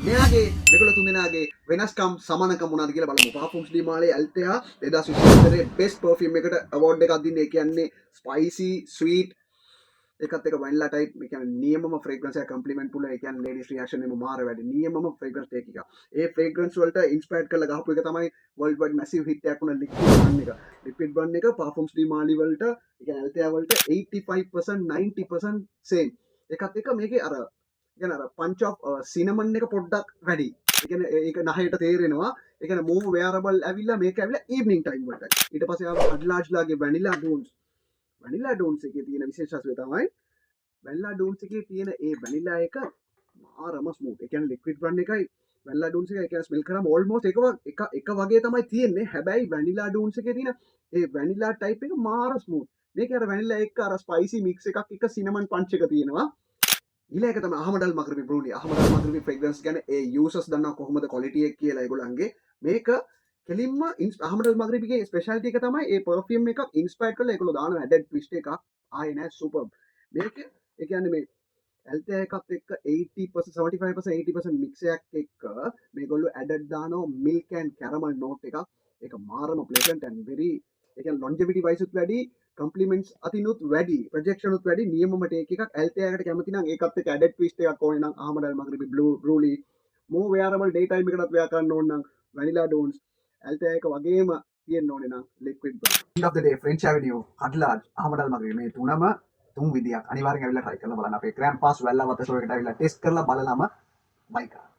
මෙයාගේ මෙගොල්ලෝ තුන්දෙනාගේ වෙනස්කම් සමානකම් මොනවද කියලා බලමු. Parfums de Marley Althea 2024 best perfume එකට award එකක් අදින්න. ඒ කියන්නේ spicy sweet එකත් එක vanilla type. ඒ කියන්නේ නියමම fragrance එක compliment පුළ. ඒ කියන්නේ ladies reaction එකම මාර වැඩි. නියමම fragrance take එක. ඒ fragrance වලට inspired කරලා ගහපු එක තමයි worldwide massive hit එකක් වුණ liquid brand එක. liquid brand එක Parfums de Marley වලට ඒ කියන්නේ Althea වලට 85% 90% same. එකත් එක මේකේ අර කියන්නේ අර punch of cinnamon එක පොඩ්ඩක් වැඩි. ඒ කියන්නේ ඒක නහයට තේරෙනවා. ඒ කියන්නේ more wearable ඇවිල්ලා මේක ඇවිල්ලා evening time වලට. ඊට පස්සේ ආව Adlage vanilla dunes. vanilla dunes එකේ තියෙන විශේෂත්වය තමයි vanilla dunes එකේ තියෙන ඒ vanilla එක මාරම smooth. ඒ කියන්නේ liquid brand එකයි vanilla dunes එකයි ඒ කියන්නේ smell කරාම almost එක වගේ තමයි තියෙන්නේ. හැබැයි vanilla dunes එකේ තියෙන ඒ vanilla type එක මාර smooth. මේකේ අර vanilla එක්ක අර spicy mix එකක් එක්ක cinnamon punch එක තියෙනවා. ඊළඟ තමයි අහමඩල් මග්‍රිබි බ්‍රූලි. අහමඩල් මග්‍රිබි fragrance ගැන ඒ users දන්නවා කොහොමද quality එක කියලා ඒගොල්ලන්ගේ. මේක කෙලින්ම අහමඩල් මග්‍රිබිගේ specialty එක තමයි ඒ perfume එකක් inspire කරලා ඒගොල්ලෝ දාන added twist එකක්. ආයේ නෑ superb. මේක ඒ කියන්නේ මේ Althea එකත් එක්ක 80% 75% 80% mix එකක් එක්ක මේගොල්ලෝ added දානවා milk and caramel note එකක්. ඒක මාරම pleasant and very ඒ කියන්නේ longevity wise උත් වැඩි compliments අතිනුත් වැඩි projection උත් වැඩි නියමම take එකක් Althea එකට කැමති නම් ඒකත් එක්ක added twist එකක් ඕනේ නම් Ahmad Al Maghribi Bruley more wearable daytime එකටත් wear කරන්න ඕන නම් vanilla dunes Althea එක වගේම තියෙන්න ඕනේ නම් liquid brand. End of the day French Avenue Adlage Ahmad Al Maghribi මේ තුනම තුන් විදියක් අනිවාර්යෙන් ඇවිල්ලා try කරලා බලන්න. අපේ Grand Pass වැල්ලාවත show එකට ඇවිල්ලා test කරලා බලලාම buy කරන්න.